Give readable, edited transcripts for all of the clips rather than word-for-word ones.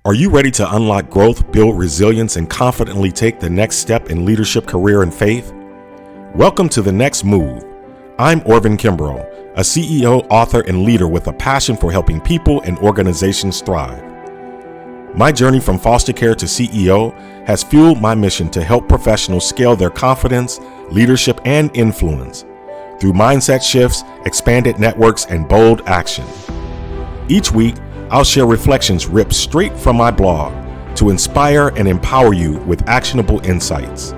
Are you ready to unlock growth, build resilience, and confidently take the next step in leadership, career, and faith? Welcome to The Next Move. I'm Orvin Kimbrough, a CEO, author, and leader with a passion for helping people and organizations thrive. My journey from foster care to CEO has fueled my mission to help professionals scale their confidence, leadership, and influence through mindset shifts, expanded networks, and bold action. Each week, I'll share reflections ripped straight from my blog to inspire and empower you with actionable insights.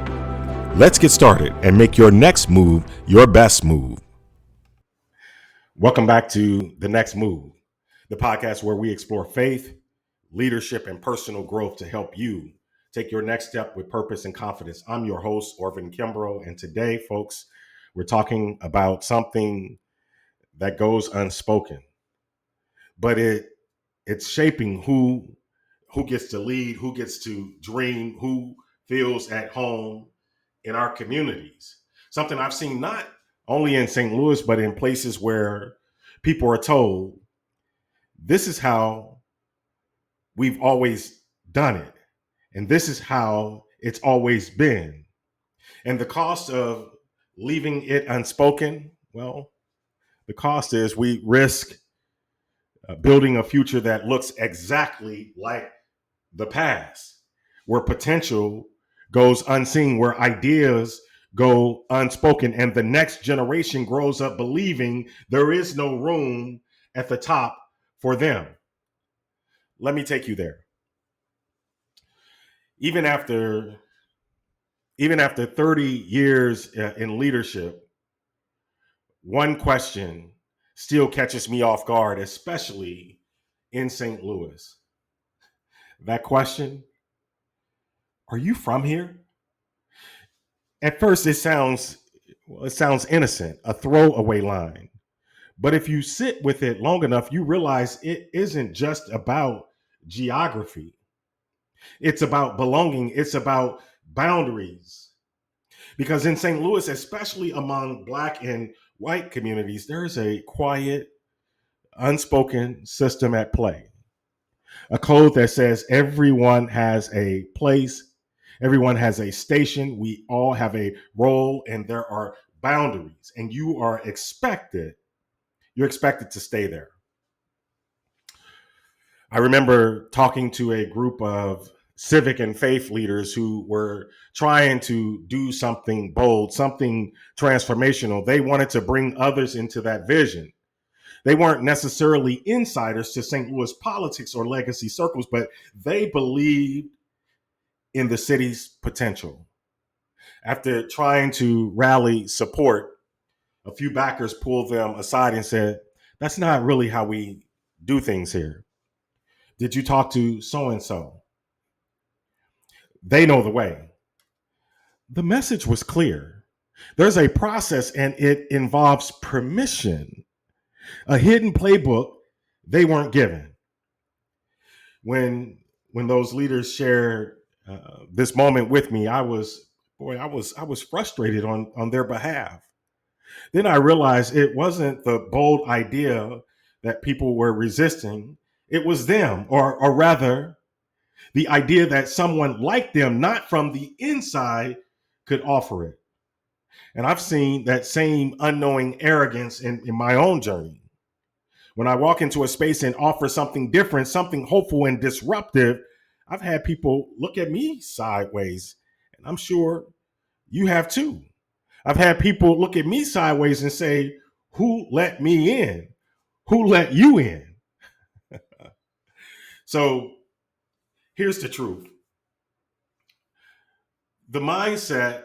Let's get started and make your next move your best move. Welcome back to The Next Move, the podcast where we explore faith, leadership, and personal growth to help you take your next step with purpose and confidence. I'm your host, Orvin Kimbrough, and today, folks, we're talking about something that goes unspoken, but it's shaping who gets to lead, who gets to dream, who feels at home in our communities. Something I've seen not only in St. Louis, but in places where people are told, this is how we've always done it. And this is how it's always been. And the cost of leaving it unspoken, well, the cost is we risk building a future that looks exactly like the past, where potential goes unseen, where ideas go unspoken, and the next generation grows up believing there is no room at the top for them. Let me take you there. Even after 30 years in leadership, one question still catches me off guard, especially in St. Louis. That question, are you from here? At first, it sounds innocent, a throwaway line. But if you sit with it long enough, you realize it isn't just about geography. It's about belonging. It's about boundaries. Because in St. Louis, especially among Black and white communities, there's a quiet, unspoken system at play. A code that says everyone has a place, everyone has a station, we all have a role, and there are boundaries, and you're expected to stay there. I remember talking to a group of civic and faith leaders who were trying to do something bold, something transformational. They wanted to bring others into that vision. They weren't necessarily insiders to St. Louis politics or legacy circles, but they believed in the city's potential. After trying to rally support, a few backers pulled them aside and said, "That's not really how we do things here. Did you talk to so-and-so? They know the way." The message was clear. There's a process and it involves permission, a hidden playbook they weren't given. When those leaders shared this moment with me, I was frustrated on their behalf. Then I realized it wasn't the bold idea that people were resisting. It was them, or rather, the idea that someone like them, not from the inside, could offer it. And I've seen that same unknowing arrogance in my own journey. When I walk into a space and offer something different, something hopeful and disruptive, I've had people look at me sideways, and I'm sure you have too. I've had people look at me sideways and say, "Who let me in? Who let you in?" So here's the truth. The mindset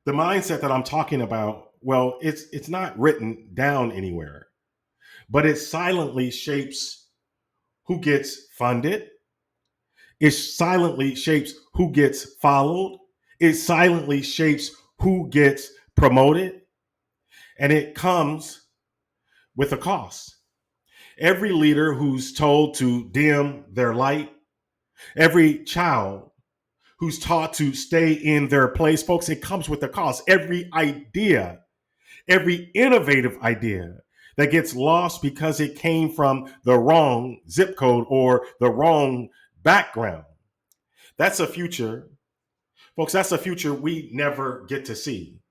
that I'm talking about, well, it's not written down anywhere, but it silently shapes who gets funded. It silently shapes who gets followed. It silently shapes who gets promoted. And it comes with a cost. Every leader who's told to dim their light, every child who's taught to stay in their place, folks, it comes with a cost. Every idea, every innovative idea that gets lost because it came from the wrong zip code or the wrong background. That's a future, folks, that's a future we never get to see.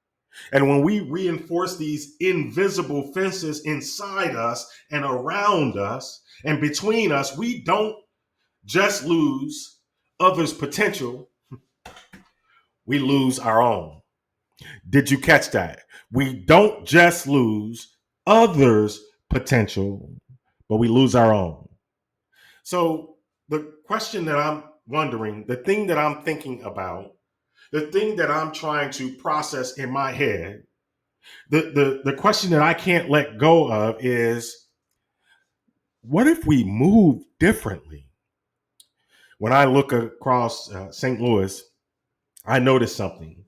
And when we reinforce these invisible fences inside us and around us and between us, we don't just lose others' potential, we lose our own. Did you catch that? We don't just lose others' potential, but we lose our own. So the question that I'm wondering, the thing that I'm thinking about, the thing that I'm trying to process in my head, the question that I can't let go of is, what if we move differently? When I look across St. Louis, I notice something.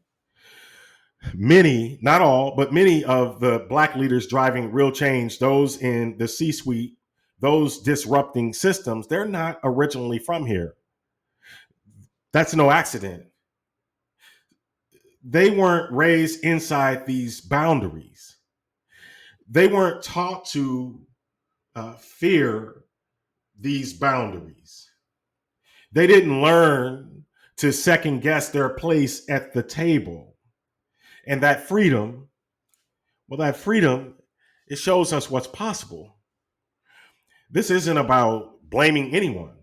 Many, not all, but many of the Black leaders driving real change, those in the C-suite, those disrupting systems, they're not originally from here. That's no accident. They weren't raised inside these boundaries. They weren't taught to fear these boundaries. They didn't learn to second guess their place at the table. And that freedom, it shows us what's possible. This isn't about blaming anyone.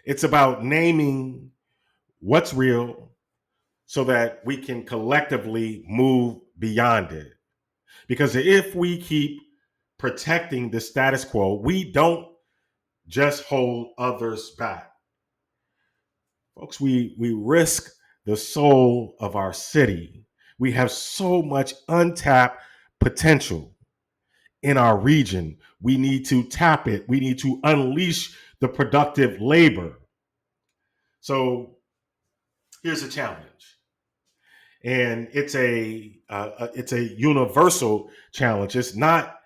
It's about naming what's real so that we can collectively move beyond it. Because if we keep protecting the status quo, we don't just hold others back. Folks, we risk the soul of our city. We have so much untapped potential in our region. We need to tap it. We need to unleash the productive labor. So here's a challenge, and it's a universal challenge. It's not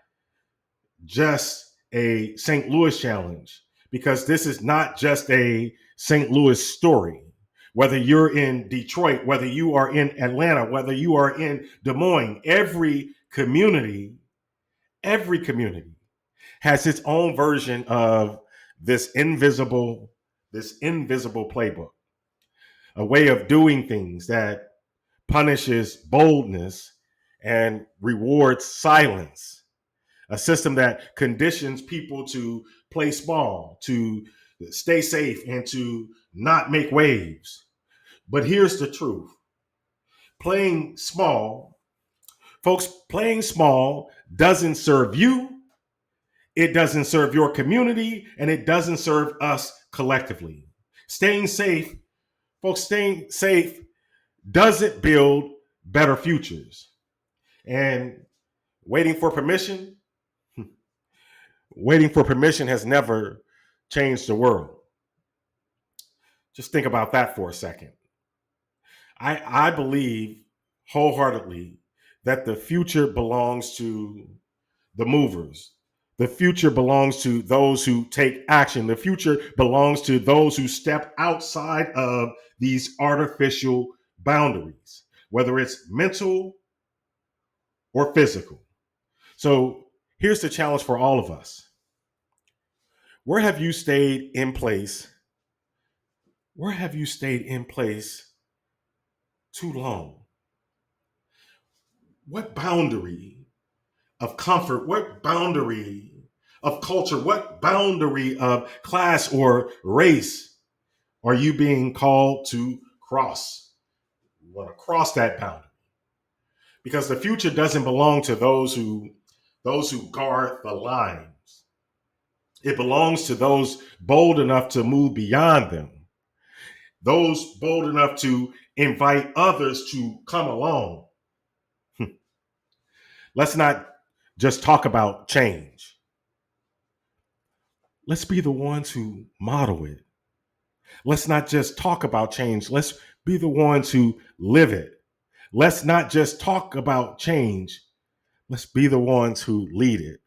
just a St. Louis challenge, because this is not just a St. Louis story. Whether you're in Detroit, whether you are in Atlanta, whether you are in Des Moines, every community has its own version of this invisible playbook, a way of doing things that punishes boldness and rewards silence, a system that conditions people to play small, to stay safe, and to not make waves. But here's the truth. Playing small, folks, playing small doesn't serve you, it doesn't serve your community, and it doesn't serve us collectively. Staying safe, folks, staying safe doesn't build better futures. And waiting for permission, waiting for permission has never changed the world. Just think about that for a second. I believe wholeheartedly that the future belongs to the movers. The future belongs to those who take action. The future belongs to those who step outside of these artificial boundaries, whether it's mental or physical. So here's the challenge for all of us. Where have you stayed in place? Where have you stayed in place too long? What boundary of comfort, what boundary of culture, what boundary of class or race are you being called to cross? You want to cross that boundary, because the future doesn't belong to those who guard the lines. It belongs to those bold enough to move beyond them, those bold enough to invite others to come along. Let's not just talk about change. Let's be the ones who model it. Let's not just talk about change. Let's be the ones who live it. Let's not just talk about change. Let's be the ones who lead it.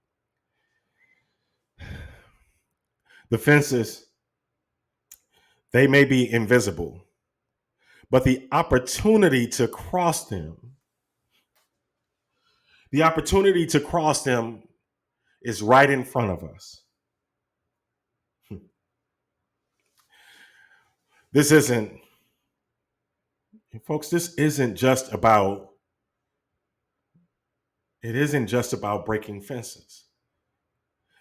The fences, they may be invisible, but the opportunity to cross them, is right in front of us. This isn't, folks, this isn't just about, it isn't just about breaking fences.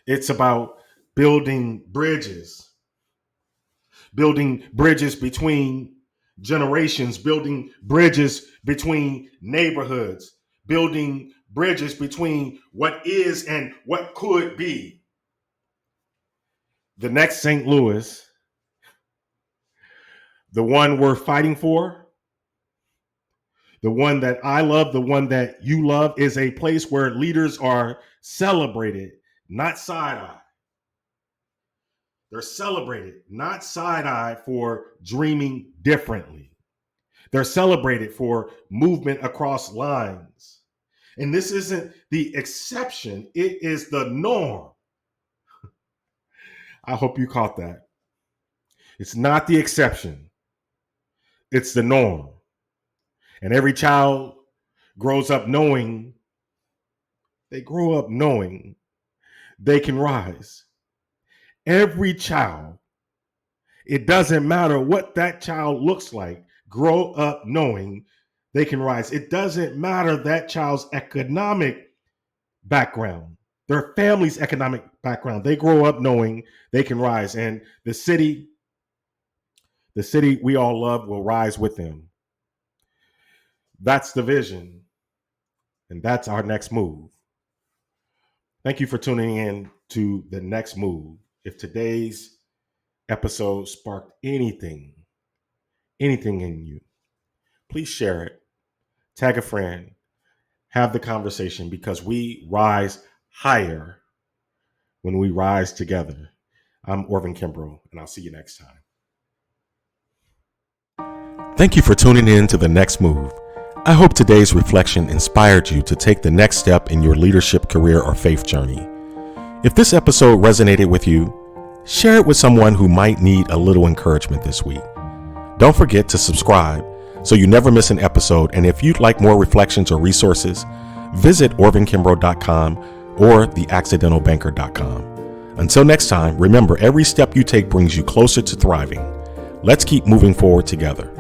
It's about building bridges between generations, building bridges between neighborhoods, building bridges between what is and what could be. The next St. Louis, the one we're fighting for, the one that I love, the one that you love, is a place where leaders are celebrated, not side-eyed. They're celebrated, not side-eyed, for dreaming differently. They're celebrated for movement across lines. And this isn't the exception, it is the norm. I hope you caught that. It's not the exception, it's the norm. And every child grows up knowing, they can rise. Every child, it doesn't matter what that child looks like, grow up knowing they can rise. It doesn't matter that child's economic background, their family's economic background. They grow up knowing they can rise. And the city we all love will rise with them. That's the vision. And that's our next move. Thank you for tuning in to The Next Move. If today's episode sparked anything in you, please share it, tag a friend, have the conversation, because we rise higher when we rise together. I'm Orvin Kimbrough, and I'll see you next time. Thank you for tuning in to The Next Move. I hope today's reflection inspired you to take the next step in your leadership, career, or faith journey. If this episode resonated with you, share it with someone who might need a little encouragement this week. Don't forget to subscribe so you never miss an episode. And if you'd like more reflections or resources, visit orvinkimbrough.com or theaccidentalbanker.com. Until next time, remember, every step you take brings you closer to thriving. Let's keep moving forward together.